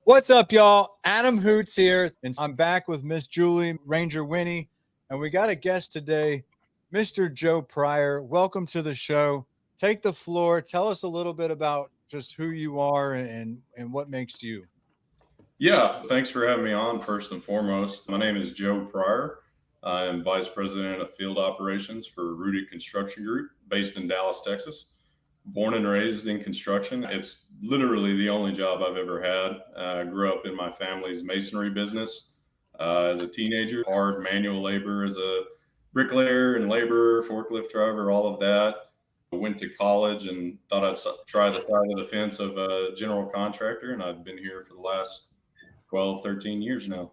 What's up, y'all? Adam Hoots here, and I'm back with Miss Julie, Ranger Winnie, and we got a guest today, Mr. Joe Pryor. Welcome to the show. Take the floor. Tell us a little bit about just who you are and what makes you. Yeah, thanks for having me on. First and foremost, my name is Joe Pryor. I am Vice President of Field Operations for Rudick Construction Group based in Dallas, Texas. Born and raised in construction. It's literally the only job I've ever had. I grew up in my family's masonry business as a teenager. Hard manual labor as a bricklayer and laborer, forklift driver, all of that. I went to college and thought I'd try the side of the fence of a general contractor, and I've been here for the last 12, 13 years now.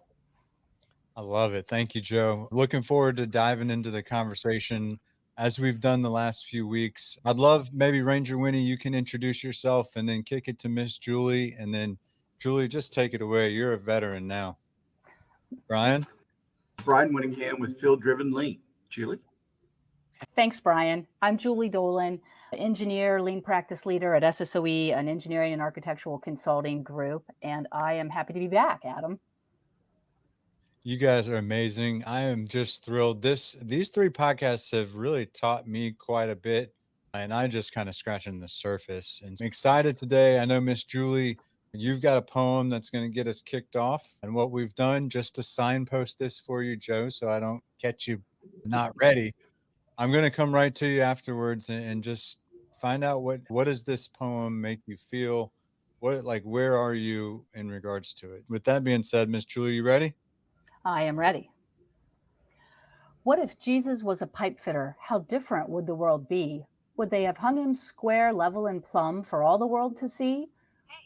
I love it. Thank you, Joe. Looking forward to diving into the conversation as we've done the last few weeks. I'd love maybe Ranger Winnie, you can introduce yourself and then kick it to Miss Julie. And then Julie, just take it away. You're a veteran now. Brian? Brian Winningham with Field Driven Lean. Julie? Thanks, Brian. I'm Julie Dolan, engineer, lean practice leader at SSOE, an engineering and architectural consulting group, and I am happy to be back, Adam. You guys are amazing. I am just thrilled. These three podcasts have really taught me quite a bit, and I just kind of scratching the surface. And I'm excited today. I know Miss Julie, you've got a poem that's going to get us kicked off. And what we've done just to signpost this for you, Joe, so I don't catch you not ready. I'm going to come right to you afterwards and just find out what does this poem make you feel? Where are you in regards to it? With that being said, Miss Julie, you ready? I am ready. What if Jesus was a pipe fitter? How different would the world be? Would they have hung him square, level, and plumb for all the world to see?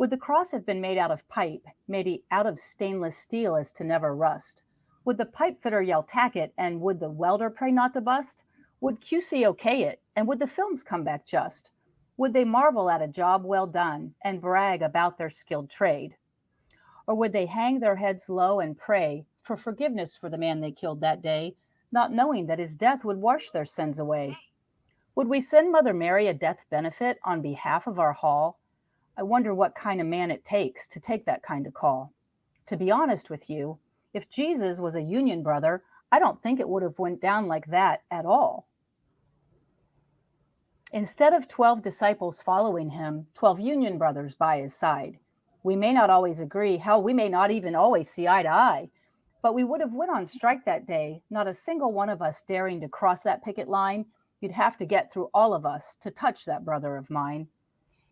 Would the cross have been made out of pipe, made out of stainless steel as to never rust? Would the pipe fitter yell tack it, and would the welder pray not to bust? Would QC okay it, and would the films come back just? Would they marvel at a job well done and brag about their skilled trade? Or would they hang their heads low and pray for forgiveness for the man they killed that day, not knowing that his death would wash their sins away? Would we send Mother Mary a death benefit on behalf of our hall? I wonder what kind of man it takes to take that kind of call. To be honest with you, if Jesus was a Union brother, I don't think it would have went down like that at all. Instead of 12 disciples following him, 12 Union brothers by his side. We may not always agree, hell, we may not even always see eye to eye, but we would have went on strike that day, not a single one of us daring to cross that picket line. You'd have to get through all of us to touch that brother of mine.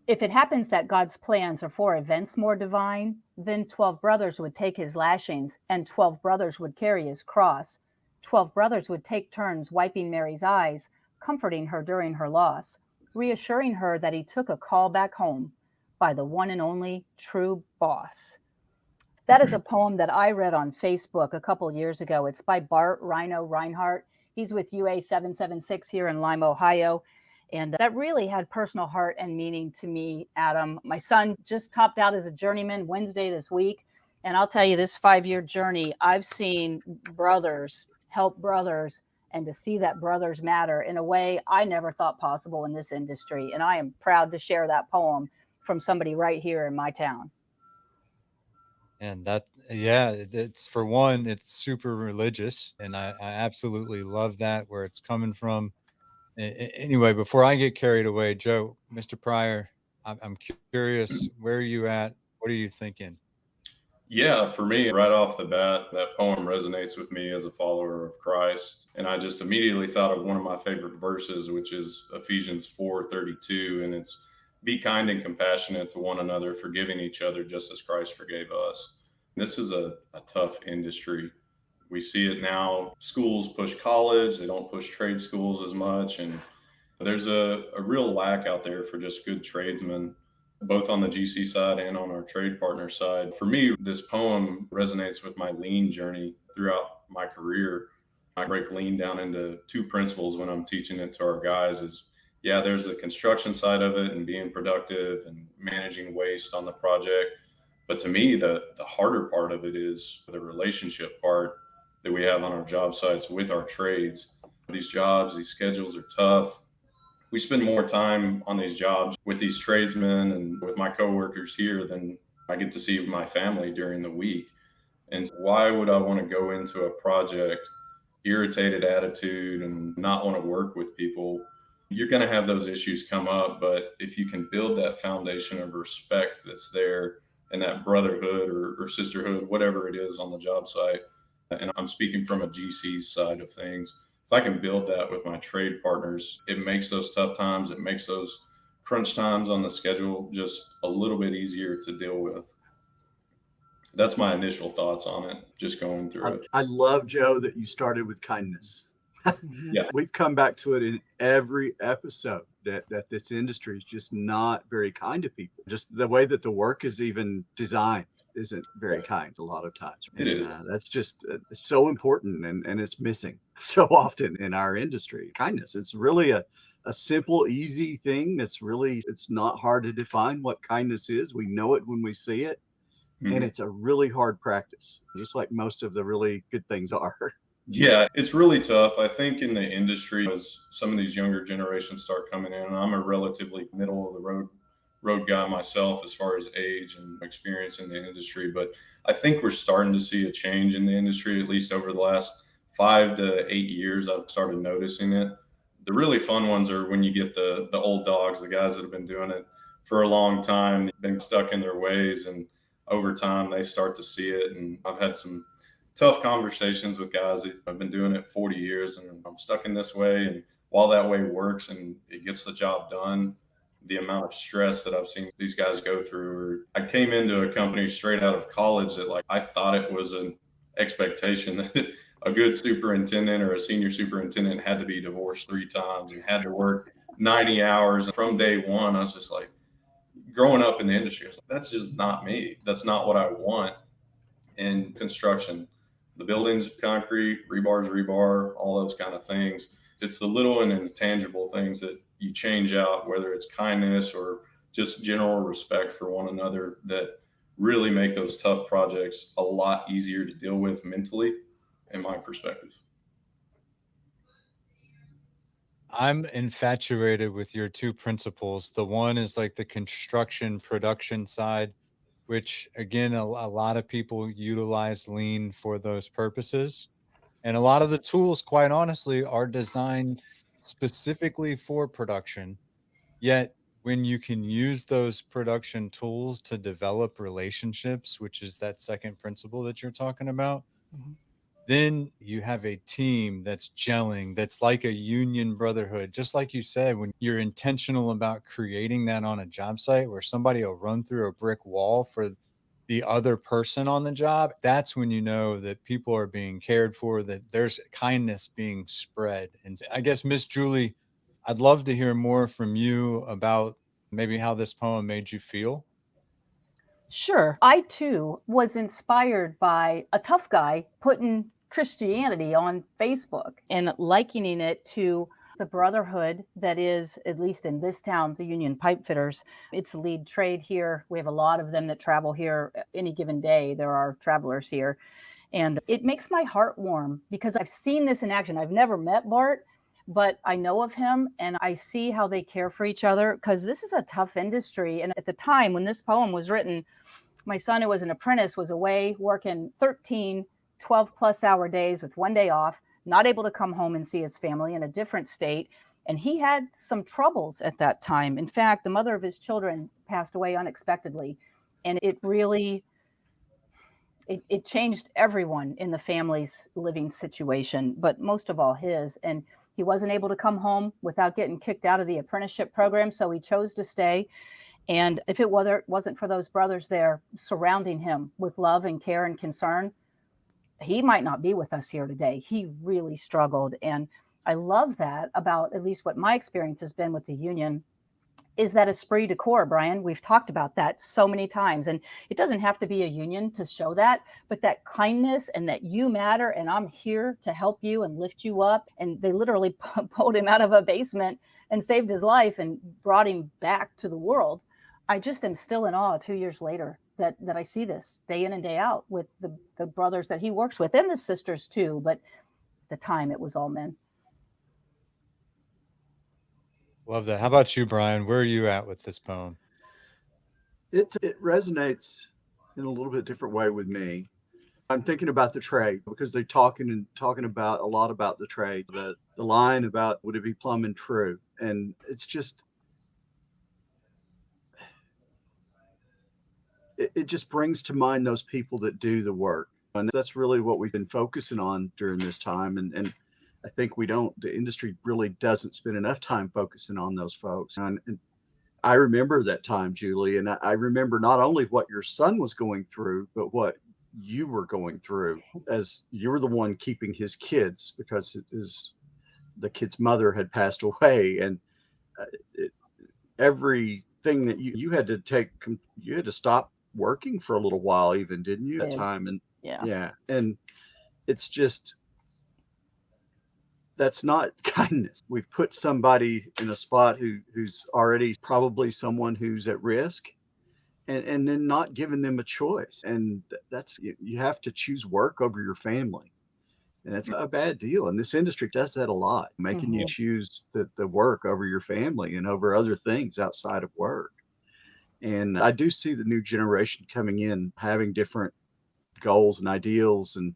If it happens that God's plans are for events more divine, then 12 brothers would take his lashings, and 12 brothers would carry his cross. 12 brothers would take turns wiping Mary's eyes, comforting her during her loss, reassuring her that he took a call back home by the one and only true boss. That is a poem that I read on Facebook a couple years ago. It's by Bart Rhino Reinhardt. He's with UA 776 here in Lime, Ohio. And that really had personal heart and meaning to me, Adam. My son just topped out as a journeyman Wednesday this week. And I'll tell you, this 5-year journey, I've seen brothers help brothers, and to see that brothers matter in a way I never thought possible in this industry. And I am proud to share that poem from somebody right here in my town. And it's for one, it's super religious. And I absolutely love that where it's coming from. Anyway, before I get carried away, Joe, Mr. Pryor, I'm curious, where are you at? What are you thinking? Yeah, for me, right off the bat, that poem resonates with me as a follower of Christ. And I just immediately thought of one of my favorite verses, which is Ephesians 4:32. And it's, be kind and compassionate to one another, forgiving each other just as Christ forgave us. This is a tough industry. We see it now. Schools push college. They don't push trade schools as much. And there's a real lack out there for just good tradesmen, both on the GC side and on our trade partner side. For me, this poem resonates with my lean journey throughout my career. I break lean down into two principles when I'm teaching it to our guys is, yeah, there's the construction side of it and being productive and managing waste on the project. But to me, the harder part of it is the relationship part that we have on our job sites with our trades. These jobs, these schedules are tough. We spend more time on these jobs with these tradesmen and with my coworkers here than I get to see my family during the week. And why would I want to go into a project, irritated attitude, and not want to work with people? You're going to have those issues come up. But if you can build that foundation of respect that's there and that brotherhood or sisterhood, whatever it is on the job site, and I'm speaking from a GC side of things, if I can build that with my trade partners, it makes those tough times, it makes those crunch times on the schedule just a little bit easier to deal with. That's my initial thoughts on it, just going through it. I love, Joe, that you started with kindness. Yeah. We've come back to it in every episode that this industry is just not very kind to people. Just the way that the work is even designed isn't very kind a lot of times. It is. That's just it's so important, and it's missing so often in our industry. Kindness. It's really a simple, easy thing. It's not hard to define what kindness is. We know it when we see it. And it's a really hard practice, just like most of the really good things are. Yeah, it's really tough. I think in the industry, as some of these younger generations start coming in, and I'm a relatively middle of the road guy myself as far as age and experience in the industry, but I think we're starting to see a change in the industry, at least over the last 5 to 8 years. I've started noticing it. The really fun ones are when you get the old dogs, the guys that have been doing it for a long time, been stuck in their ways, and over time they start to see it. And I've had some tough conversations with guys that have been doing it 40 years and I'm stuck in this way. And while that way works and it gets the job done, the amount of stress that I've seen these guys go through. Or I came into a company straight out of college that, like, I thought it was an expectation that a good superintendent or a senior superintendent had to be divorced 3 times and had to work 90 hours. From day one, I was just like, growing up in the industry, I was like, that's just not me. That's not what I want in construction. The buildings, concrete, rebar's rebar, all those kind of things. It's the little and intangible things that you change out, whether it's kindness or just general respect for one another, that really make those tough projects a lot easier to deal with mentally, in my perspective. I'm infatuated with your 2 principles. The one is like the construction production side, which again, a lot of people utilize lean for those purposes. And a lot of the tools, quite honestly, are designed specifically for production. Yet, when you can use those production tools to develop relationships, which is that second principle that you're talking about, Mhm. then you have a team that's gelling, that's like a union brotherhood. Just like you said, when you're intentional about creating that on a job site where somebody will run through a brick wall for the other person on the job, that's when you know that people are being cared for, that there's kindness being spread. And I guess, Miss Julie, I'd love to hear more from you about maybe how this poem made you feel. Sure. I too was inspired by a tough guy putting Christianity on Facebook and likening it to the brotherhood that is, at least in this town, the union pipe fitters. It's the lead trade here. We have a lot of them that travel here any given day. There are travelers here. And it makes my heart warm because I've seen this in action. I've never met Bart, but I know of him and I see how they care for each other because this is a tough industry. And at the time when this poem was written, my son, who was an apprentice, was away working 13, 12 plus hour days with one day off, not able to come home and see his family in a different state. And he had some troubles at that time. In fact, the mother of his children passed away unexpectedly. And it really, it changed everyone in the family's living situation, but most of all his. And he wasn't able to come home without getting kicked out of the apprenticeship program. So he chose to stay. And if it wasn't for those brothers there surrounding him with love and care and concern, he might not be with us here today. He really struggled. And I love that about at least what my experience has been with the union is that esprit de corps, Brian. We've talked about that so many times. And it doesn't have to be a union to show that, but that kindness and that you matter and I'm here to help you and lift you up. And they literally pulled him out of a basement and saved his life and brought him back to the world. I just am still in awe 2 years later that I see this day in and day out with the brothers that he works with and the sisters too. But at the time it was all men. Love that. How about you, Brian? Where are you at with this poem? It resonates in a little bit different way with me. I'm thinking about the trade because they're talking about a lot about the trade. The line about would it be plumbing true? And it's just it just brings to mind those people that do the work. And that's really what we've been focusing on during this time. And I think the industry really doesn't spend enough time focusing on those folks. And I remember that time, Julie, and I remember not only what your son was going through, but what you were going through as you were the one keeping his kids because the kid's mother had passed away. And it, everything that you had to you had to stop working for a little while even, didn't you, at Did. time? And Yeah. yeah, and it's just that's not kindness. We've put somebody in a spot who's already probably someone who's at risk, and then not giving them a choice. And that's you have to choose work over your family. And that's a bad deal. And this industry does that a lot, making you Mhm. choose the work over your family and over other things outside of work. And I do see the new generation coming in having different goals and ideals, and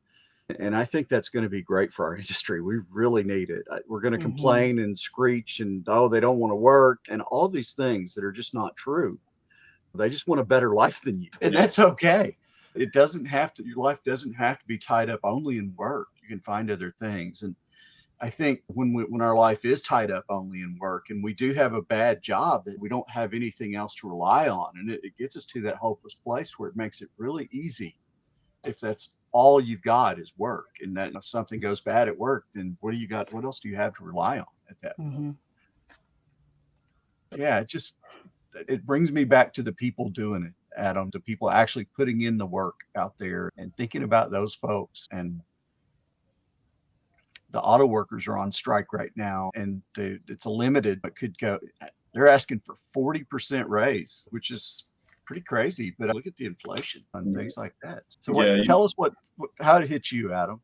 I think that's going to be great for our industry. We really need it. We're going to Mhm. complain and screech and oh, they don't want to work and all these things that are just not true. They just want a better life than you, and Yeah. that's okay. It doesn't have to. Your life doesn't have to be tied up only in work. You can find other things, and I think when our life is tied up only in work and we do have a bad job that we don't have anything else to rely on, and it gets us to that hopeless place where it makes it really easy if that's all you've got is work, and that if something goes bad at work, then what do you got? What else do you have to rely on at that point? Mhm. Yeah, it brings me back to the people doing it, Adam, to people actually putting in the work out there and thinking about those folks. And the auto workers are on strike right now, and it's a limited, but could go. They're asking for 40% raise, which is pretty crazy. But look at the inflation and things like that. So, Yeah, Tell us how it hit you, Adam.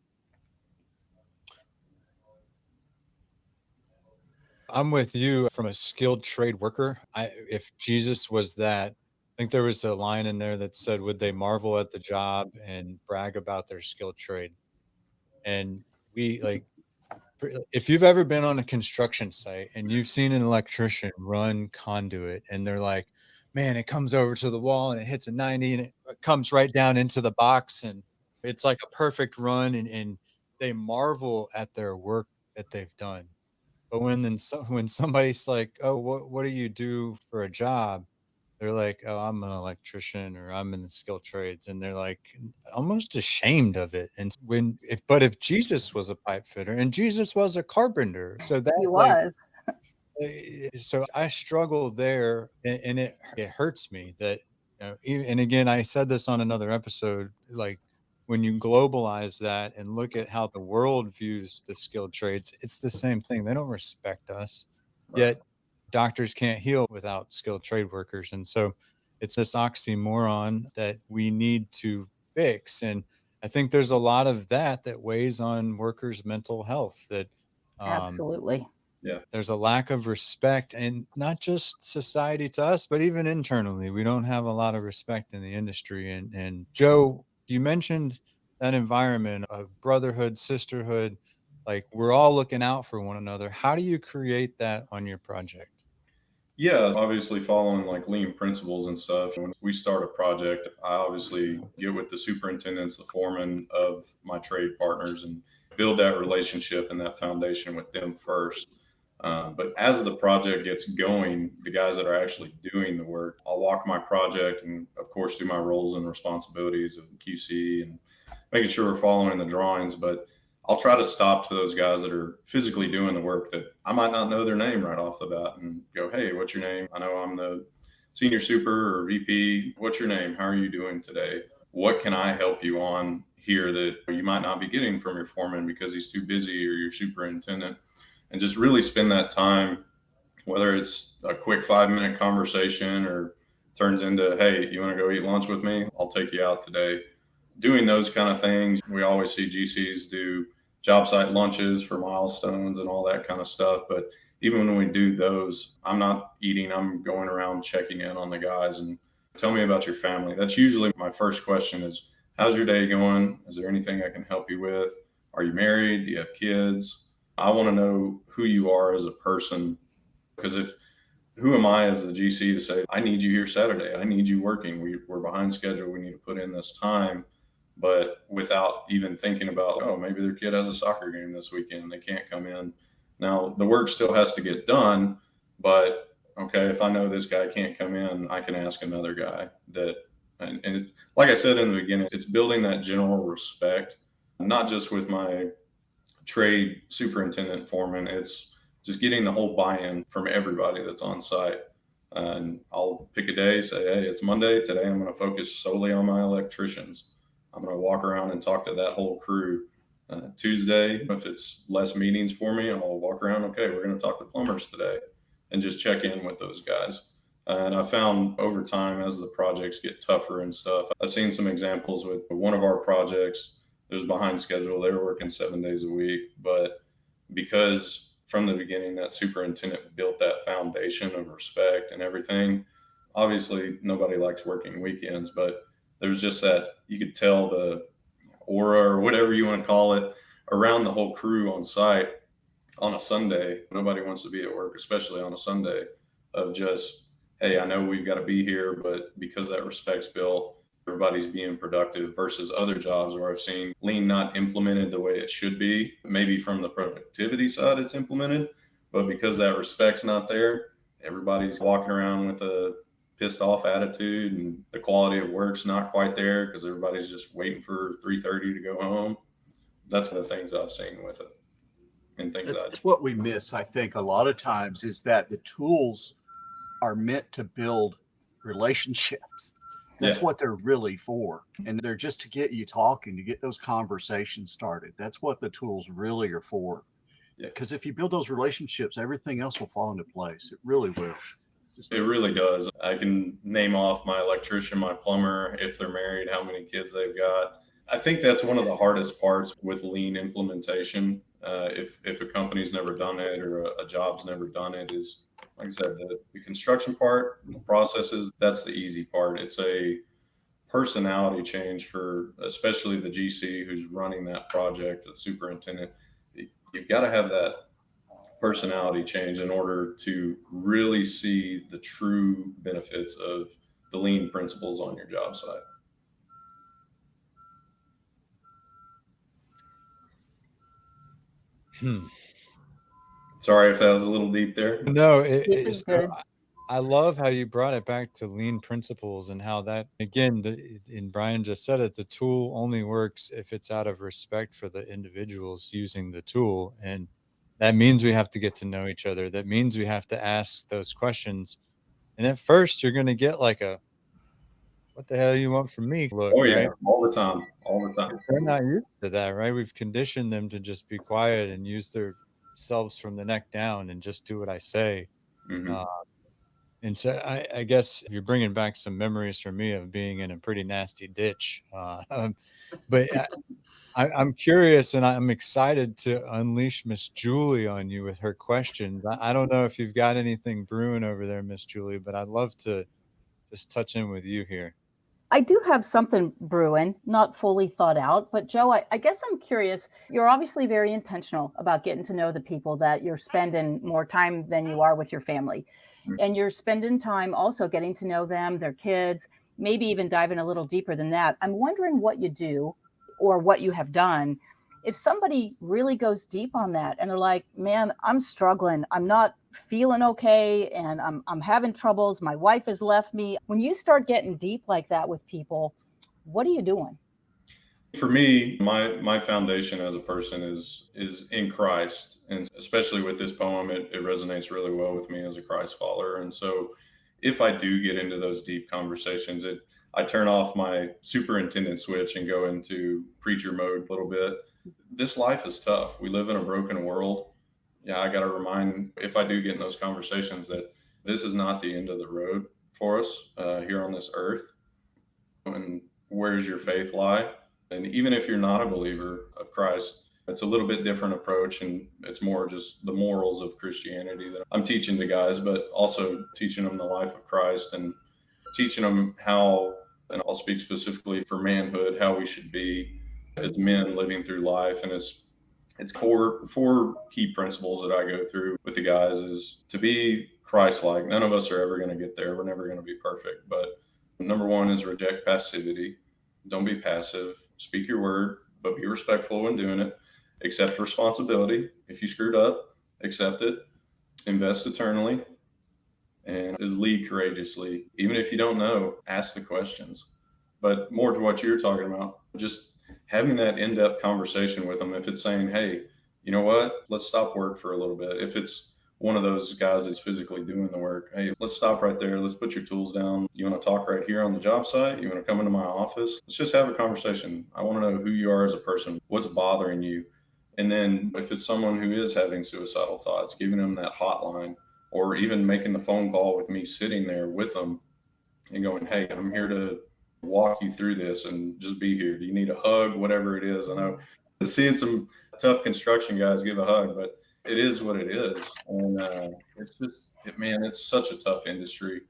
I'm with you from a skilled trade worker. If Jesus was that, I think there was a line in there that said, "Would they marvel at the job and brag about their skilled trade?" And we like, if you've ever been on a construction site and you've seen an electrician run conduit, and they're like, "Man, it comes over to the wall and it hits a 90 and it comes right down into the box, and it's like a perfect run," and they marvel at their work that they've done. But when somebody's like, "Oh, what do you do for a job?" They're like, "Oh, I'm an electrician or I'm in the skilled trades," and they're like almost ashamed of it. And if Jesus was a pipe fitter and Jesus was a carpenter, so that He like was. so I struggle there, and it hurts me that, and again, I said this on another episode, like when you globalize that and look at how the world views the skilled trades, it's the same thing. They don't respect us, right. yet doctors can't heal without skilled trade workers, and so it's this oxymoron that we need to fix. And I think there's a lot of that weighs on workers' mental health. That um, Absolutely. Yeah. there's a lack of respect, and not just society to us, but even internally. We don't have a lot of respect in the industry. And Joe, you mentioned that environment of brotherhood, sisterhood, like we're all looking out for one another. How do you create that on your project? Yeah, obviously following like lean principles and stuff. When we start a project, I obviously get with the superintendents, the foreman of my trade partners, and build that relationship and that foundation with them first. But as the project gets going, the guys that are actually doing the work, I'll walk my project and, of course, do my roles and responsibilities of QC and making sure we're following the drawings. But I'll try to stop to those guys that are physically doing the work that I might not know their name right off the bat and go, "Hey, what's your name? I know I'm the senior super or VP. What's your name? How are you doing today? What can I help you on here that you might not be getting from your foreman because he's too busy, or your superintendent?" And just really spend that time, whether it's a quick 5 minute conversation or turns into, "Hey, you want to go eat lunch with me? I'll take you out today." Doing those kind of things. We always see GCs do job site lunches for milestones and all that kind of stuff. But even when we do those, I'm not eating, I'm going around checking in on the guys and Tell me about your family. That's usually my first question is, how's your day going? Is there anything I can help you with? Are you married? Do you have kids? I want to know who you are as a person, because who am I as the GC to say, I need you here Saturday. I need you working. We're behind schedule. We need to put in this time, but without even thinking about, oh, maybe their kid has a soccer game this weekend. They can't come in. Now the work still has to get done, but okay, if I know this guy can't come in, I can ask another guy and like I said in the beginning, it's building that general respect, not just with my trade superintendent foreman. It's just getting the whole buy-in from everybody that's on site. And I'll pick a day, say, hey, it's Monday. Today I'm going to focus solely on my electricians. I'm going to walk around and talk to that whole crew. Tuesday, if it's less meetings for me, I'll walk around. Okay, we're going to talk to plumbers today and just check in with those guys. And I found over time, as the projects get tougher and stuff, I've seen some examples with one of our projects. It was behind schedule. They were working 7 days a week, but because from the beginning that superintendent built that foundation of respect and everything, obviously nobody likes working weekends, but there was just that, you could tell the aura or whatever you want to call it around the whole crew on site on a Sunday. Nobody wants to be at work, especially on a Sunday, of just, hey, I know we've got to be here, but because that respect's built, everybody's being productive, versus other jobs where I've seen lean not implemented the way it should be. Maybe from the productivity side it's implemented, but because that respect's not there, everybody's walking around with a pissed off attitude, and the quality of work's not quite there because everybody's just waiting for 3:30 to go home. That's the things I've seen with it. And things That's what we miss, I think, a lot of times, is that the tools are meant to build relationships. That's what they're really for. And they're just to get you talking, to get those conversations started. That's what the tools really are for. Because if you build those relationships, everything else will fall into place. It really will. It really does. I can name off my electrician, my plumber, if they're married, how many kids they've got. I think that's one of the hardest parts with lean implementation. If a company's never done it or a job's never done it, is, like I said, the construction part, the processes, that's the easy part. It's a personality change for especially the GC who's running that project, the superintendent. You've got to have that personality change in order to really see the true benefits of the lean principles on your job site. Sorry if that was a little deep there. No, It's good. I love how you brought it back to lean principles, and how that, again, and Brian just said it, the tool only works if it's out of respect for the individuals using the tool. And that means we have to get to know each other. That means we have to ask those questions. And at first you're going to get like a, what the hell you want from me look, Oh yeah, right? all the time. They're not used to that, right? We've conditioned them to just be quiet and use their selves from the neck down and just do what I say. Mm-hmm. And so I guess you're bringing back some memories for me of being in a pretty nasty ditch. But I'm curious, and I'm excited to unleash Miss Julie on you with her questions. I don't know if you've got anything brewing over there, Miss Julie, but I'd love to just touch in with you here. I do have something brewing, not fully thought out, but Joe, I guess I'm curious. You're obviously very intentional about getting to know the people that you're spending more time than you are with your family. And you're spending time also getting to know them, their kids, maybe even diving a little deeper than that. I'm wondering what you do or what you have done if somebody really goes deep on that and they're like, man, I'm struggling. I'm not feeling okay. And I'm having troubles. My wife has left me. When you start getting deep like that with people, what are you doing? For me, my foundation as a person is in Christ, and especially with this poem, it resonates really well with me as a Christ follower. And so, if I do get into those deep conversations, I turn off my superintendent switch and go into preacher mode a little bit. This life is tough. We live in a broken world. Yeah, I got to remind, if I do get in those conversations, that this is not the end of the road for us here on this earth. And where's your faith lie? And even if you're not a believer of Christ, it's a little bit different approach, and it's more just the morals of Christianity that I'm teaching to guys, but also teaching them the life of Christ. And teaching them how, and I'll speak specifically for manhood, how we should be as men living through life. And it's four key principles that I go through with the guys is to be Christ-like. None of us are ever going to get there. We're never going to be perfect. But number one is reject passivity. Don't be passive. Speak your word, but be respectful when doing it. Accept responsibility. If you screwed up, accept it. Invest eternally. And is lead courageously. Even if you don't know, ask the questions. But more to what you're talking about, just having that in-depth conversation with them. If it's saying, hey, you know what, let's stop work for a little bit. If it's one of those guys that's physically doing the work, hey, let's stop right there. Let's put your tools down. You want to talk right here on the job site? You want to come into my office? Let's just have a conversation. I want to know who you are as a person. What's bothering you? And then if it's someone who is having suicidal thoughts, giving them that hotline, or even making the phone call with me sitting there with them and going, hey, I'm here to walk you through this and just be here. Do you need a hug? Whatever it is. I know seeing some tough construction guys give a hug, but it is what it is. And it's just, man, it's such a tough industry.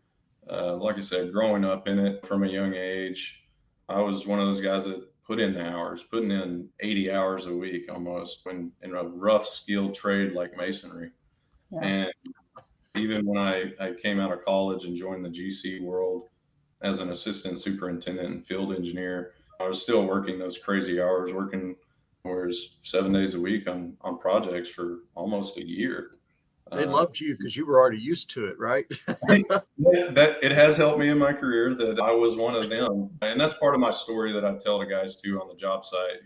Like I said, growing up in it from a young age, I was one of those guys that put in the hours, putting in 80 hours a week almost when in a rough skilled trade like masonry. Yeah. And even when I came out of college and joined the GC world as an assistant superintendent and field engineer, I was still working those crazy hours, working 7 days a week on projects for almost a year. They loved you because you were already used to it, right? That it has helped me in my career that I was one of them. And that's part of my story that I tell the guys too on the job site,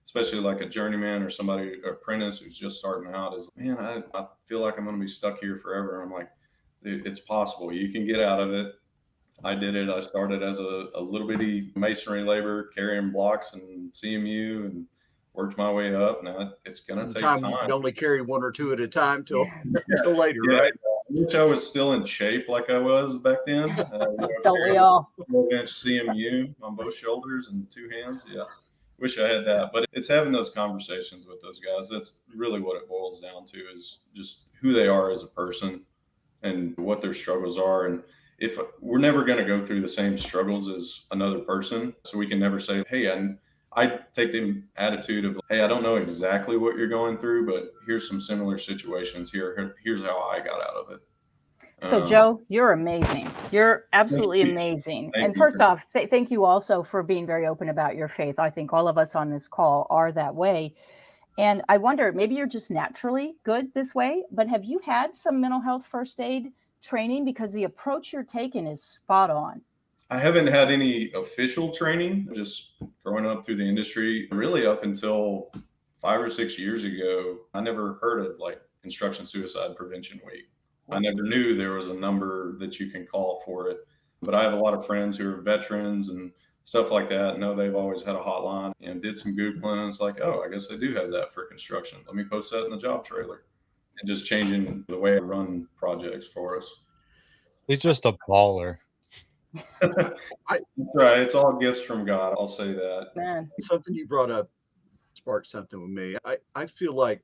especially like a journeyman or somebody, an apprentice who's just starting out, is, man, I feel like I'm going to be stuck here forever. I'm like, it's possible. You can get out of it. I did it. I started as a little bitty masonry labor, carrying blocks and CMU, and worked my way up. Now it's going to take time. You can only carry one or two at a time till later, right? I wish I was still in shape like I was back then. Don't we all? 12-inch CMU on both shoulders and two hands. Yeah. Wish I had that, but it's having those conversations with those guys. That's really what it boils down to, is just who they are as a person and what their struggles are. And if we're never going to go through the same struggles as another person, so we can never say, hey, I take the attitude of, hey, I don't know exactly what you're going through, but here's some similar situations here. Here's how I got out of it. So, Joe, you're amazing. You're absolutely amazing. And first off, thank you also for being very open about your faith. I think all of us on this call are that way. And I wonder, maybe you're just naturally good this way, but have you had some mental health first aid training? Because the approach you're taking is spot on. I haven't had any official training, just growing up through the industry, really up until 5 or 6 years ago. I never heard of like Construction Suicide Prevention Week. I never knew there was a number that you can call for it, but I have a lot of friends who are veterans and stuff like that. Know they've always had a hotline, and did some Googling, and it's like, oh, I guess they do have that for construction. Let me post that in the job trailer, and just changing the way I run projects for us. He's just a baller. Right. It's all gifts from God. I'll say that. Man. Something you brought up sparked something with me. I feel like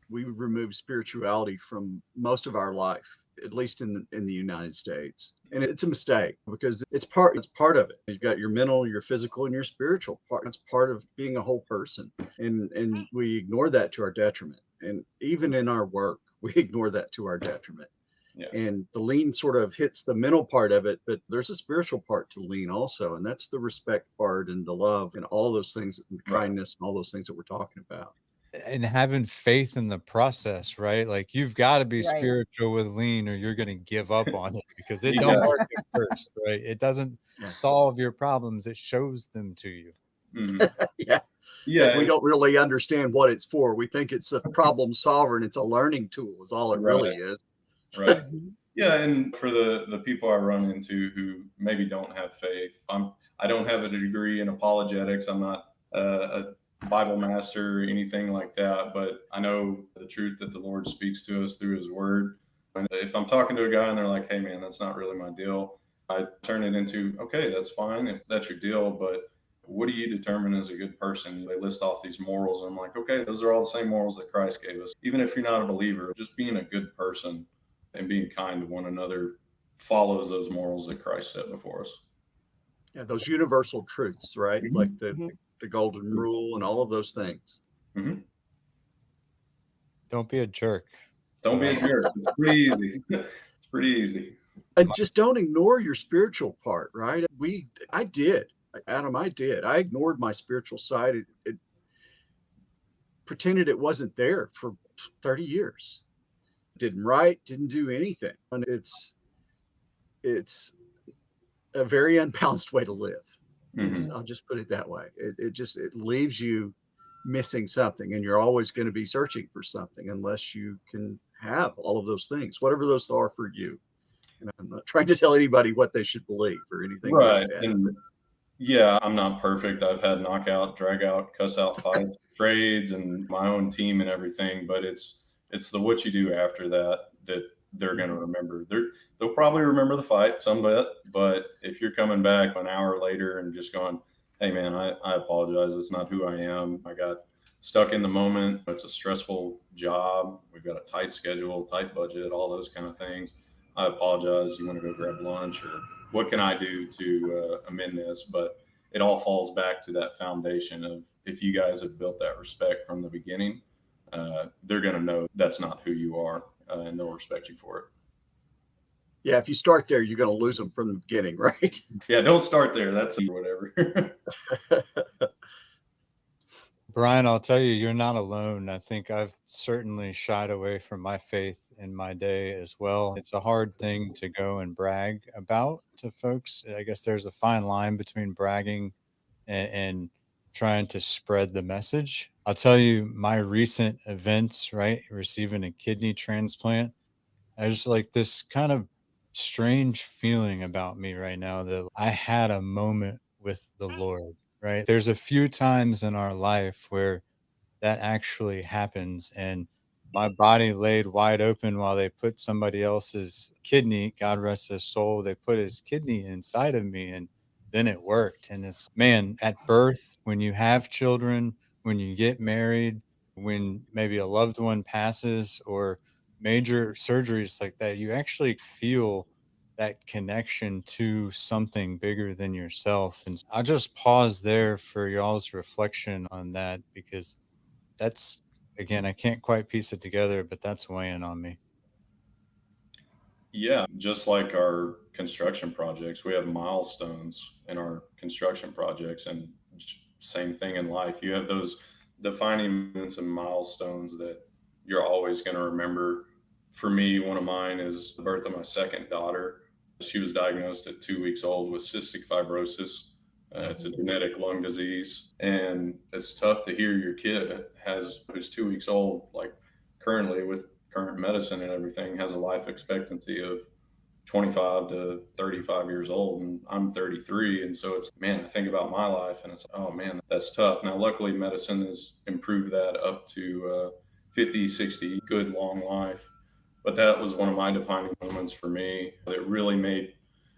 we've removed spirituality from most of our life, at least in the United States. And it's a mistake, because it's part of it. You've got your mental, your physical, and your spiritual part. It's part of being a whole person. And we ignore that to our detriment. And even in our work, we ignore that to our detriment. Yeah. And the lean sort of hits the mental part of it, but there's a spiritual part to lean also. And that's the respect part and the love and all those things, and the kindness and all those things that we're talking about. And having faith in the process, right? Like, you've got to be spiritual with lean, or you're going to give up on it, because it don't work at first, right? It doesn't solve your problems. It shows them to you. Yeah. We don't really understand what it's for. We think it's a problem solver, and it's a learning tool is all it really is. Right. Yeah. And for the people I run into who maybe don't have faith, I don't have a degree in apologetics. I'm not a Bible master or anything like that, but I know the truth that the Lord speaks to us through his word. And if I'm talking to a guy and they're like, hey man, that's not really my deal, I turn it into, okay, that's fine if that's your deal, but what do you determine as a good person? They list off these morals, and I'm like, okay, those are all the same morals that Christ gave us. Even if you're not a believer, just being a good person and being kind to one another follows those morals that Christ set before us. Yeah, those universal truths, right? Mhm. Like the golden rule and all of those things. Mm-hmm. Don't be a jerk. Don't be a jerk. It's pretty easy. It's pretty easy. And just don't ignore your spiritual part, right? I did, Adam, I did. I ignored my spiritual side. It pretended it wasn't there for 30 years. Didn't write, didn't do anything. And it's a very unbalanced way to live. Mhm. I'll just put it that way. It leaves you missing something, and you're always going to be searching for something unless you can have all of those things, whatever those are for you. And I'm not trying to tell anybody what they should believe or anything Right. like that. And yeah, I'm not perfect. I've had knockout, drag out, cuss out fights, trades, and my own team and everything. But it's the what you do after that they're going to remember. They'll probably remember the fight some bit, but if you're coming back an hour later and just going, "Hey man, I apologize. It's not who I am. I got stuck in the moment. It's a stressful job. We've got a tight schedule, tight budget, all those kind of things. I apologize. You want to go grab lunch, or what can I do to amend this?" But it all falls back to that foundation of, if you guys have built that respect from the beginning, they're going to know that's not who you are, and they'll respect you for it. Yeah, if you start there, you're going to lose them from the beginning, right? Yeah, don't start there. That's whatever. Brian, I'll tell you, you're not alone. I think I've certainly shied away from my faith in my day as well. It's a hard thing to go and brag about to folks. I guess there's a fine line between bragging and trying to spread the message. I'll tell you, my recent events, right? Receiving a kidney transplant, I just like this kind of strange feeling about me right now that I had a moment with the Lord, right? There's a few times in our life where that actually happens, and my body laid wide open while they put somebody else's kidney, God rest his soul, they put his kidney inside of me, and then it worked. And it's, man, at birth, when you have children, when you get married, when maybe a loved one passes, or major surgeries like that, you actually feel that connection to something bigger than yourself. And I'll just pause there for y'all's reflection on that, because that's, again, I can't quite piece it together, but that's weighing on me. Yeah, just like our construction projects, we have milestones in our construction projects, and same thing in life. You have those defining moments and milestones that you're always going to remember. For me, one of mine is the birth of my second daughter. She was diagnosed at 2 weeks old with cystic fibrosis. It's a genetic lung disease, and it's tough to hear your kid who's 2 weeks old, like currently with current medicine and everything, has a life expectancy of 25 to 35 years old, and I'm 33. And so it's, man, I think about my life and it's, oh man, that's tough. Now, luckily medicine has improved that up to 50, 60, good long life. But that was one of my defining moments for me. It really made,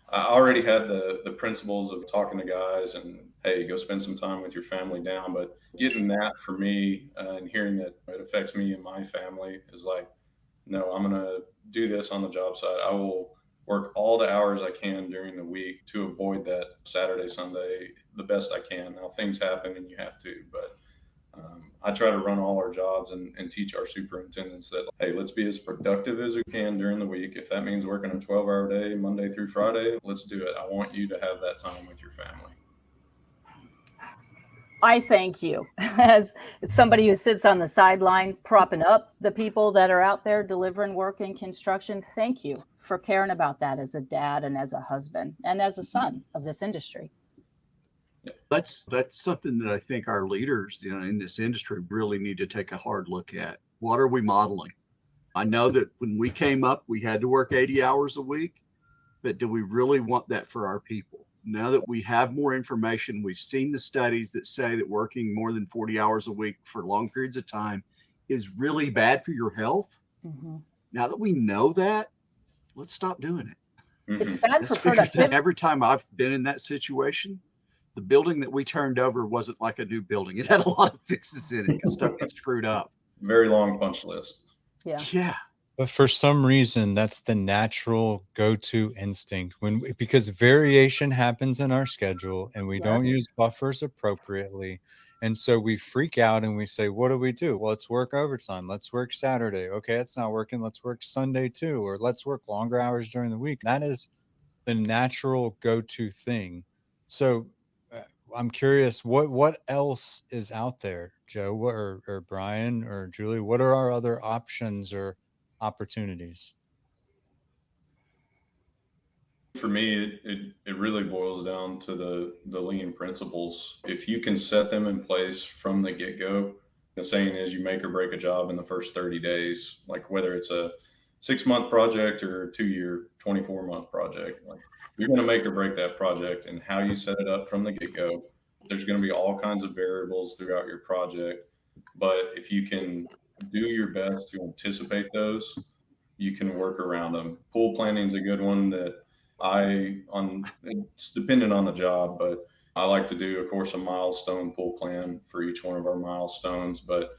I already had the principles of talking to guys and, hey, go spend some time with your family down. But getting that for me, and hearing that it affects me and my family, is like, no, I'm going to do this on the job site. I will work all the hours I can during the week to avoid that Saturday, Sunday the best I can. Now, things happen and you have to, but I try to run all our jobs and teach our superintendents that, hey, let's be as productive as we can during the week. If that means working a 12-hour day, Monday through Friday, let's do it. I want you to have that time with your family. I thank you, as somebody who sits on the sideline propping up the people that are out there delivering work in construction. Thank you for caring about that as a dad and as a husband and as a son of this industry. That's something that I think our leaders, in this industry really need to take a hard look at. What are we modeling? I know that when we came up, we had to work 80 hours a week, but do we really want that for our people? Now that we have more information, we've seen the studies that say that working more than 40 hours a week for long periods of time is really bad for your health. Mm-hmm. Now that we know that, let's stop doing it. Mm-hmm. It's bad for productivity. Every time I've been in that situation, the building that we turned over wasn't like a new building. It had a lot of fixes in it because stuff gets screwed up. Very long punch list. Yeah. Yeah. But for some reason, that's the natural go-to instinct because variation happens in our schedule and we don't Yes. use buffers appropriately. And so we freak out and we say, what do we do? Well, let's work overtime. Let's work Saturday. Okay, it's not working. Let's work Sunday too, or let's work longer hours during the week. That is the natural go-to thing. So uh, I'm curious, what else is out there, Joe, or Brian or Julie? What are our other options or opportunities? For me, it really boils down to the lean principles. If you can set them in place from the get-go, the saying is you make or break a job in the first 30 days, like whether it's a 6-month project or a 2-year, 24-month project, like you're going to make or break that project and how you set it up from the get-go. There's going to be all kinds of variables throughout your project, but if you can do your best to anticipate those, you can work around them. Pool planning is a good one that it's dependent on the job, but I like to do, of course, a milestone pool plan for each one of our milestones. But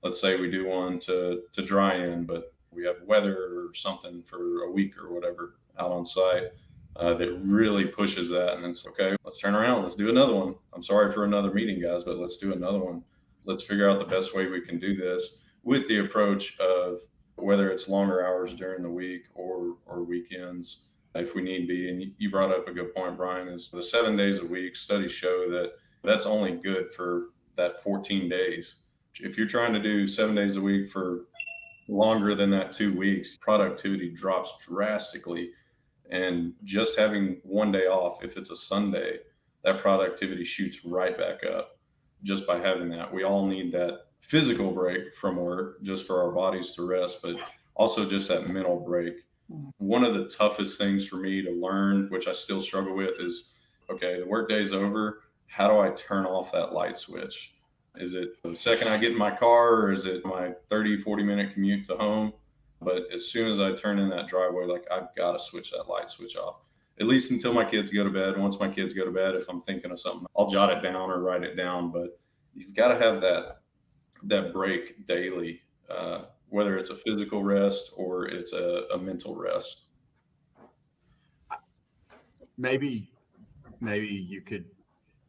let's say we do one to dry in, but we have weather or something for a week or whatever out on site that really pushes that. And it's okay, let's turn around, let's do another one. I'm sorry for another meeting, guys, but let's do another one. Let's figure out the best way we can do this with the approach of whether it's longer hours during the week or weekends if we need be. And you brought up a good point, Brian, is the 7 days a week. Studies show that that's only good for that 14 days. If you're trying to do 7 days a week for longer than that 2 weeks, productivity drops drastically. And just having one day off, if it's a Sunday, that productivity shoots right back up just by having that. We all need that physical break from work just for our bodies to rest, but also just that mental break. One of the toughest things for me to learn, which I still struggle with, is okay, the workday is over. How do I turn off that light switch? Is it the second I get in my car, or is it my 30, 40-minute commute to home? But as soon as I turn in that driveway, like I've got to switch that light switch off, at least until my kids go to bed. Once my kids go to bed, if I'm thinking of something, I'll jot it down or write it down. But you've got to have that break daily, whether it's a physical rest or it's a mental rest. Maybe you could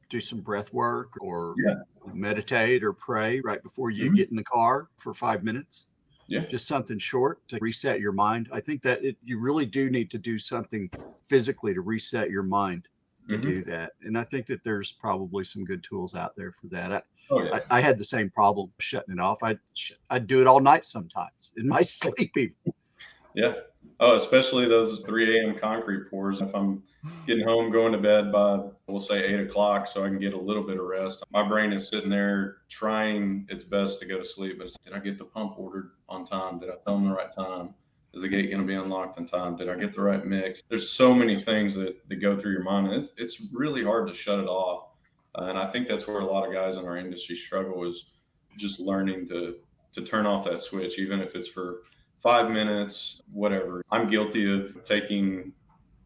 do some breath work or Yeah. meditate or pray right before you get in the car for 5 minutes. Yeah. Just something short to reset your mind. I think that you really do need to do something physically to reset your mind to do that. And I think that there's probably some good tools out there for that. Oh yeah. I had the same problem shutting it off. I'd do it all night sometimes in my sleep even. Yeah. Oh, especially those 3 a.m. concrete pours. If I'm getting home, going to bed by, we'll say 8 o'clock, so I can get a little bit of rest. My brain is sitting there trying its best to go to sleep. But did I get the pump ordered on time? Did I tell them the right time? Is the gate going to be unlocked in time? Did I get the right mix? There's so many things that go through your mind. And it's really hard to shut it off. And I think that's where a lot of guys in our industry struggle, is just learning to turn off that switch, even if it's for 5 minutes, whatever. I'm guilty of taking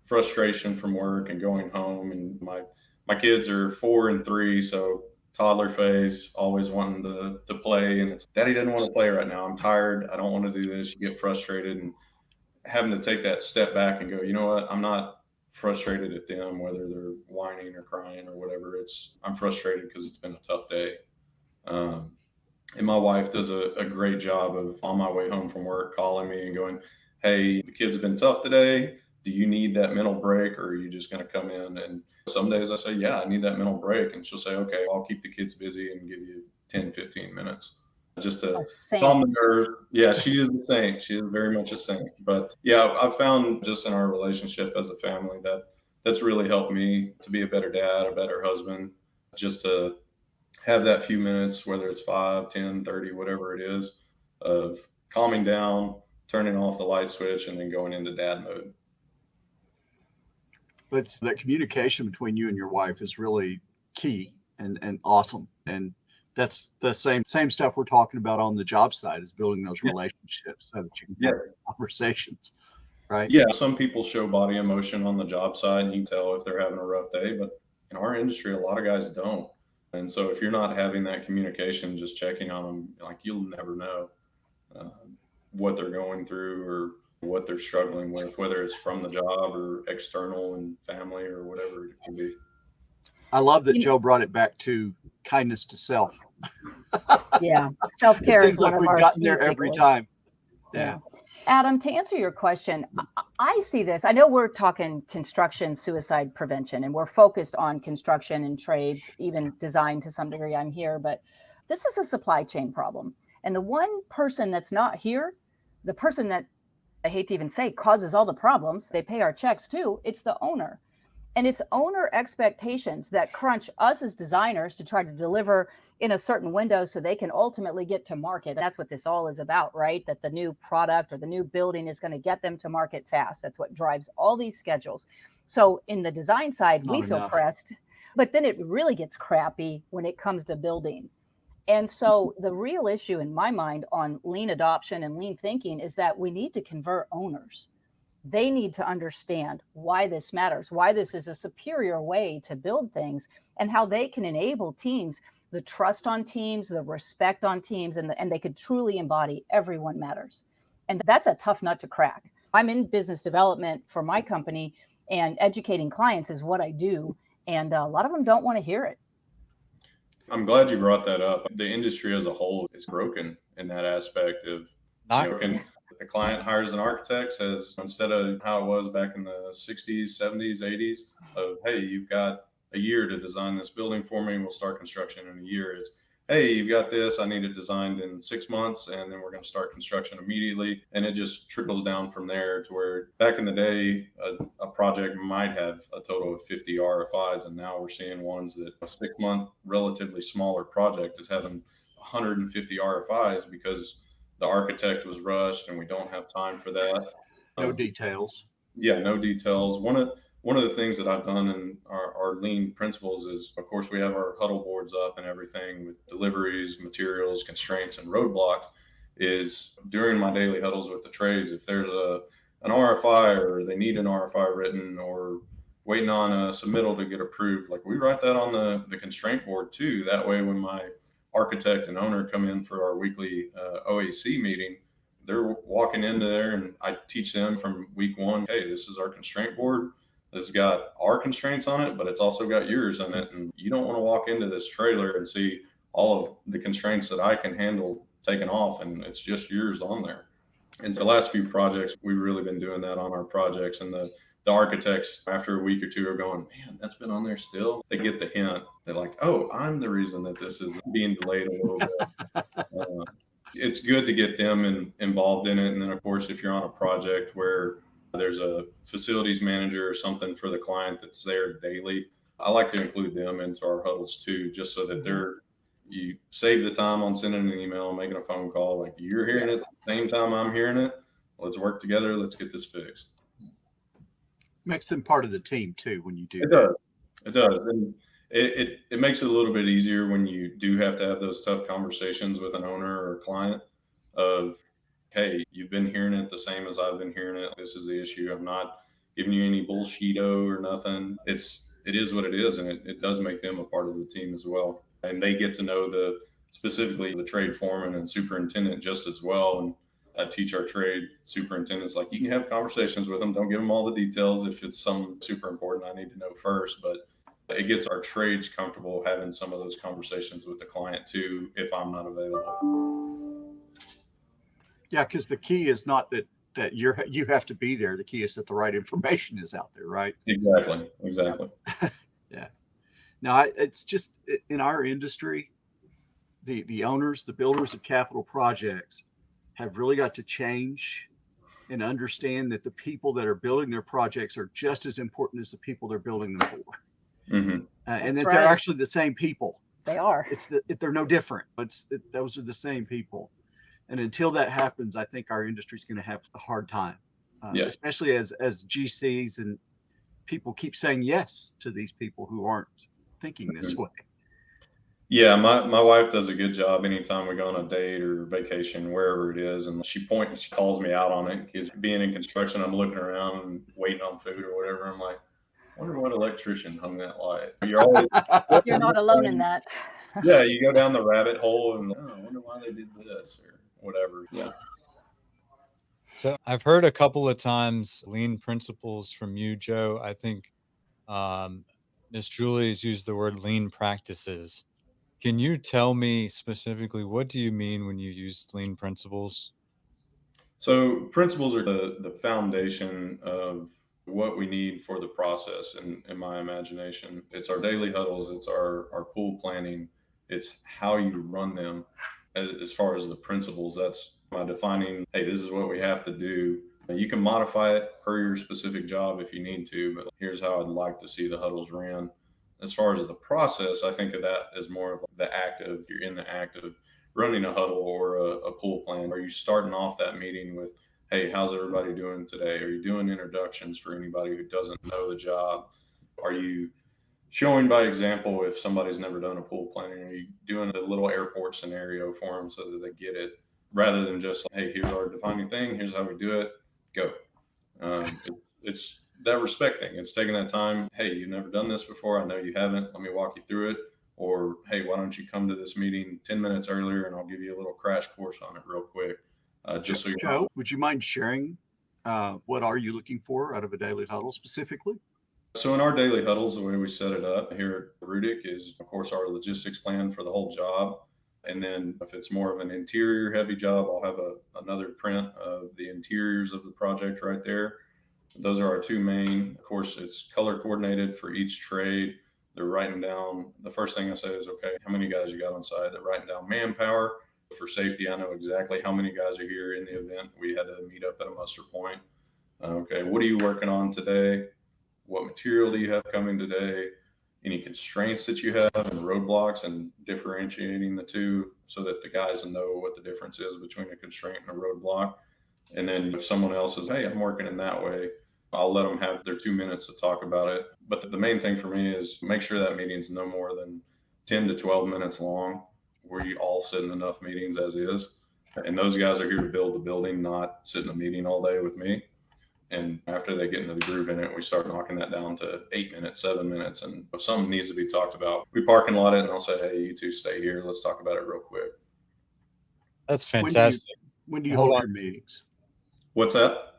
frustration from work and going home, and my kids are 4 and 3, so toddler phase, always wanting to play, and it's daddy doesn't want to play right now. I'm tired. I don't want to do this. You get frustrated, and having to take that step back and go, you know what? I'm not frustrated at them, whether they're whining or crying or whatever. I'm frustrated because it's been a tough day. And my wife does a great job of, on my way home from work, calling me and going, hey, the kids have been tough today. Do you need that mental break, or are you just going to come in? And some days I say, yeah, I need that mental break. And she'll say, okay, I'll keep the kids busy and give you 10, 15 minutes just to calm the nerve. Yeah, she is a saint. She is very much a saint. But yeah, I've found just in our relationship as a family that's really helped me to be a better dad, a better husband, just to have that few minutes, whether it's 5, 10, 30, whatever it is, of calming down, turning off the light switch, and then going into dad mode. But that communication between you and your wife is really key and awesome. And that's the same stuff we're talking about on the job side, is building those relationships so that you can have conversations, right? Yeah, some people show body emotion on the job side, and you can tell if they're having a rough day, but in our industry, a lot of guys don't. And so if you're not having that communication, just checking on them, like, you'll never know. what they're going through or what they're struggling with, whether it's from the job or external and family or whatever it can be. I love that You- Joe brought it back to kindness to self. Yeah, It self-care is seems one like of we've our gotten key there every takeaways. time. Yeah. Adam, to answer your question, I see this. I know we're talking construction suicide prevention, and we're focused on construction and trades, even design to some degree. I'm here, but this is a supply chain problem. And the one person that's not here, the person that I hate to even say causes all the problems, they pay our checks too, it's the owner. And it's owner expectations that crunch us as designers to try to deliver in a certain window so they can ultimately get to market. That's what this all is about, right? That the new product or the new building is going to get them to market fast. That's what drives all these schedules. So in the design side, we feel pressed, but then it really gets crappy when it comes to building. And so the real issue in my mind on lean adoption and lean thinking is that we need to convert owners. They need to understand why this matters, why this is a superior way to build things, and how they can enable teams, the trust on teams, the respect on teams, and they could truly embody everyone matters. And that's a tough nut to crack. I'm in business development for my company, and educating clients is what I do. And a lot of them don't want to hear it. I'm glad you brought that up. The industry as a whole is broken in that aspect of, the client hires an architect, says, instead of how it was back in the 60s, 70s, 80s, of, hey, you've got a year to design this building for me, we'll start construction in a year. It's, hey, you've got this, I need it designed in 6 months, and then we're going to start construction immediately. And it just trickles down from there to where back in the day, a project might have a total of 50 RFIs, and now we're seeing ones that a 6-month, relatively smaller project is having 150 RFIs because the architect was rushed and we don't have time for that. No details. Yeah, no details. One of the things that I've done in our lean principles is, of course, we have our huddle boards up and everything with deliveries, materials, constraints, and roadblocks. Is during my daily huddles with the trades, if there's an RFI or they need an RFI written or waiting on a submittal to get approved, like we write that on the constraint board too. That way, when my architect and owner come in for our weekly OAC meeting, they're walking into there and I teach them from week one, hey, this is our constraint board. This has got our constraints on it, but it's also got yours on it. And you don't want to walk into this trailer and see all of the constraints that I can handle taken off and it's just yours on there. And so the last few projects, we've really been doing that on our projects, and the architects after a week or two are going, man, that's been on there still. They get the hint. They're like, oh, I'm the reason that this is being delayed a little bit. It's good to get them involved in it. And then, of course, if you're on a project where there's a facilities manager or something for the client that's there daily, I like to include them into our huddles too, just so that you save the time on sending an email, making a phone call. Like, you're hearing it at the same time I'm hearing it. Let's work together. Let's get this fixed. Makes them part of the team too when you do It that. does. It does. And it makes it a little bit easier when you do have to have those tough conversations with an owner or a client of, hey, you've been hearing it the same as I've been hearing it. This is the issue. I'm not giving you any bullshito or nothing. It is what it is. And it does make them a part of the team as well. And they get to know specifically the trade foreman and superintendent just as well. And I teach our trade superintendents, like, you can have conversations with them. Don't give them all the details if it's something super important I need to know first. But it gets our trades comfortable having some of those conversations with the client too, if I'm not available. Yeah, because the key is not that you have to be there. The key is that the right information is out there, right? Exactly. Yeah. Now, it's just in our industry, the owners, the builders of capital projects have really got to change and understand that the people that are building their projects are just as important as the people they're building them for. Mm-hmm. And that they're actually the same people. They are. They're no different. Those are the same people. And until that happens, I think our industry is going to have a hard time, especially as GCs and people keep saying yes to these people who aren't thinking this way. Yeah, my wife does a good job anytime we go on a date or vacation, wherever it is. And she calls me out on it. Because being in construction, I'm looking around and waiting on food or whatever. I'm like, I wonder what electrician hung that light. You're not alone in that. Yeah, you go down the rabbit hole and I wonder why they did this or whatever. Yeah. So I've heard a couple of times lean principles from you, Joe. I think um, Miss Julie's used the word lean practices. Can you tell me specifically what do you mean when you use lean principles? So principles are the foundation of what we need for the process in my imagination. It's our daily huddles, it's our pool planning, it's how you run them as far as the principles. That's my defining, hey, this is what we have to do. You can modify it per your specific job if you need to, but here's how I'd like to see the huddles ran. As far as the process, I think of that as more of the active. You're in the act of running a huddle or a pool plan. Are you starting off that meeting with, hey, how's everybody doing today? Are you doing introductions for anybody who doesn't know the job? Are you showing by example if somebody's never done a pool planning? Are you doing a little airport scenario for them so that they get it rather than just, hey, here's our defining thing, here's how we do it, go. It's that respect thing. It's taking that time. Hey, you've never done this before. I know you haven't. Let me walk you through it. Or, hey, why don't you come to this meeting 10 minutes earlier and I'll give you a little crash course on it real quick. Just so you know. Joe, would you mind sharing what are you looking for out of a daily huddle specifically? So in our daily huddles, the way we set it up here at Rudick is, of course, our logistics plan for the whole job. And then if it's more of an interior heavy job, I'll have another print of the interiors of the project right there. Those are our two main. Of course, it's color coordinated for each trade. They're writing down, the first thing I say is, okay, how many guys you got on site? They're writing down manpower. For safety, I know exactly how many guys are here in the event. We had to meet up at a muster point. Okay, what are you working on today? What material do you have coming today? Any constraints that you have and roadblocks, and differentiating the two so that the guys know what the difference is between a constraint and a roadblock. And then if someone else says, hey, I'm working in that way, I'll let them have their 2 minutes to talk about it. But the main thing for me is make sure that meeting's no more than 10 to 12 minutes long, where you all sit in enough meetings as is. And those guys are here to build the building, not sit in a meeting all day with me. And after they get into the groove in it, we start knocking that down to 8 minutes, 7 minutes. And if something needs to be talked about, we parking lot it and I'll say, hey, you two stay here. Let's talk about it real quick. That's When do you fantastic. Hold hold on. your meetings? What's that?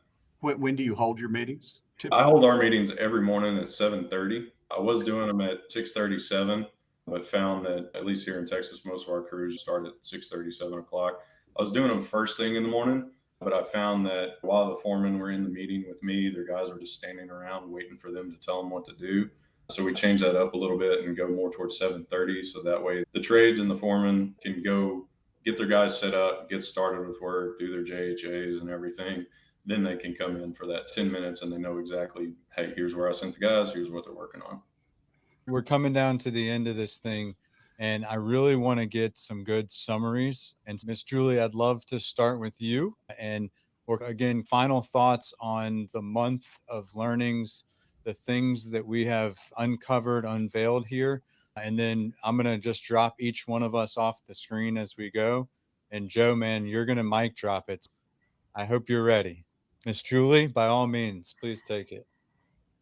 When do you hold your meetings? I hold our meetings every morning at 7:30. I was doing them at 6:37, but found that at least here in Texas, most of our crews start at 6:30, 7 o'clock. I was doing them first thing in the morning, but I found that while the foremen were in the meeting with me, their guys were just standing around waiting for them to tell them what to do. So we changed that up a little bit and go more towards 7:30. So that way the trades and the foremen can go get their guys set up, get started with work, do their JHAs and everything. Then they can come in for that 10 minutes and they know exactly, hey, here's where I sent the guys, here's what they're working on. We're coming down to the end of this thing, and I really want to get some good summaries. And Miss Julie, I'd love to start with you. And again, final thoughts on the month of learnings, the things that we have uncovered, unveiled here. And then I'm going to just drop each one of us off the screen as we go. And Joe, man, you're going to mic drop it. I hope you're ready. Miss Julie, by all means, please take it.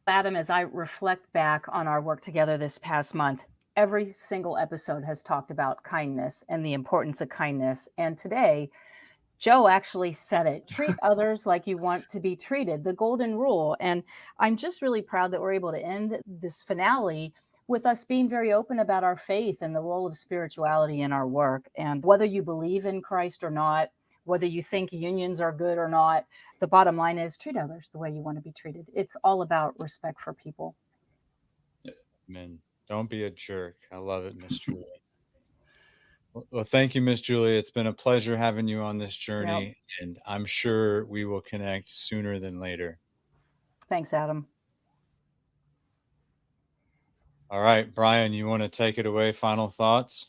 Adam, as I reflect back on our work together this past month, every single episode has talked about kindness and the importance of kindness. And today, Joe actually said it: treat others like you want to be treated, the golden rule. And I'm just really proud that we're able to end this finale with us being very open about our faith and the role of spirituality in our work. And whether you believe in Christ or not, whether you think unions are good or not, the bottom line is treat others the way you want to be treated. It's all about respect for people. Man, don't be a jerk. I love it, Miss Julie. Well, thank you, Miss Julie. It's been a pleasure having you on this journey, and I'm sure we will connect sooner than later. Thanks, Adam. All right, Brian, you want to take it away? Final thoughts?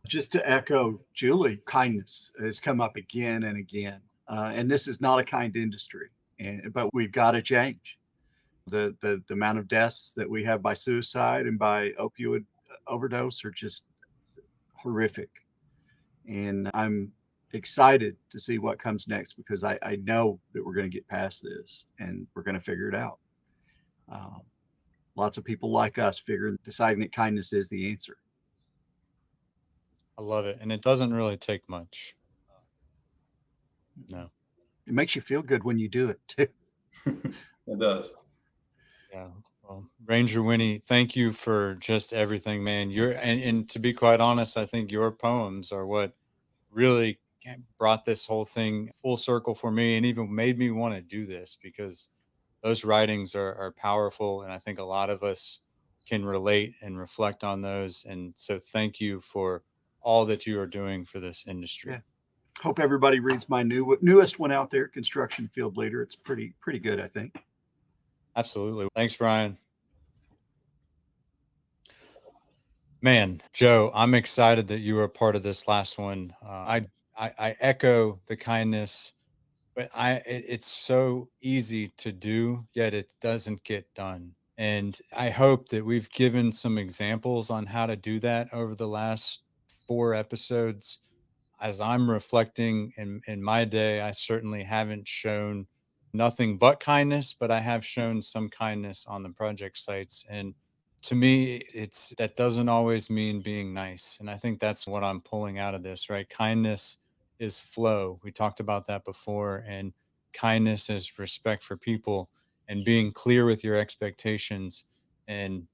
Just to echo Julie, kindness has come up again and again. And this is not a kind industry, but we've got to change. The amount of deaths that we have by suicide and by opioid overdose are just horrific. And I'm excited to see what comes next, because I know that we're going to get past this and we're going to figure it out. Lots of people like us deciding that kindness is the answer. I love it. And it doesn't really take much. No. It makes you feel good when you do it too. It does. Yeah. Well, Ranger Winnie, thank you for just everything, man. And to be quite honest, I think your poems are what really brought this whole thing full circle for me and even made me want to do this because those writings are powerful. And I think a lot of us can relate and reflect on those. And so thank you for all that you are doing for this industry. Yeah. Hope everybody reads my newest one out there, Construction Field Leader. It's pretty good, I think. Absolutely. Thanks, Brian. Man, Joe, I'm excited that you were a part of this last one. I echo the kindness, but it's so easy to do, yet it doesn't get done. And I hope that we've given some examples on how to do that over the last 4 episodes. As I'm reflecting in my day, I certainly haven't shown nothing but kindness, but I have shown some kindness on the project sites. And to me, it's that doesn't always mean being nice. And I think that's what I'm pulling out of this, right? Kindness is flow. We talked about that before. And kindness is respect for people and being clear with your expectations and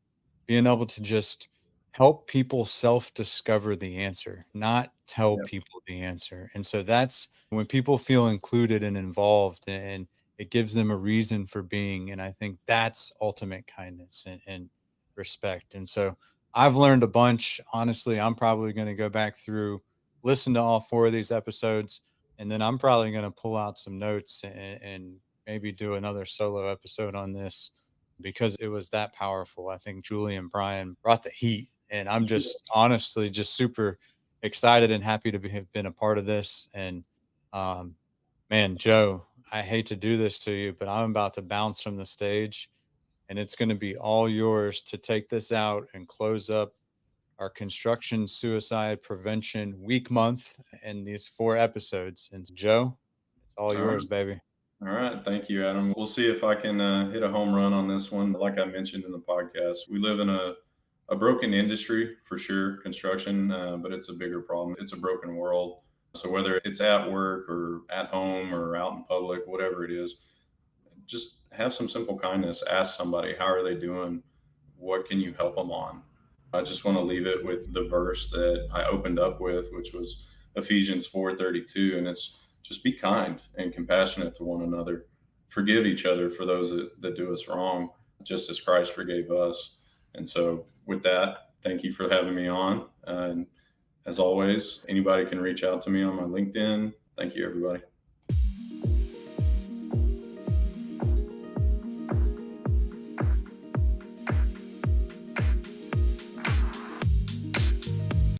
being able to just help people self-discover the answer, not tell Yep. people the answer. And so that's when people feel included and involved and it gives them a reason for being. And I think that's ultimate kindness and respect. And so I've learned a bunch. Honestly, I'm probably going to go back through, listen to all 4 of these episodes, and then I'm probably going to pull out some notes and maybe do another solo episode on this because it was that powerful. I think Julie and Brian brought the heat, and I'm just honestly just super excited and happy to have been a part of this. And um, man, Joe, I hate to do this to you, but I'm about to bounce from the stage, and it's going to be all yours to take this out and close up our construction suicide prevention week month and these 4 episodes. And Joe, it's all All right. yours, baby. All right. Thank you, Adam. We'll see if I can hit a home run on this one. Like I mentioned in the podcast, we live in a broken industry for sure, construction, but it's a bigger problem. It's a broken world. So whether it's at work or at home or out in public, whatever it is, just have some simple kindness. Ask somebody, how are they doing? What can you help them on? I just want to leave it with the verse that I opened up with, which was Ephesians 4:32, and it's just be kind and compassionate to one another. Forgive each other for those that do us wrong, just as Christ forgave us. And so, with that, thank you for having me on. And as always, anybody can reach out to me on my LinkedIn. Thank you, everybody.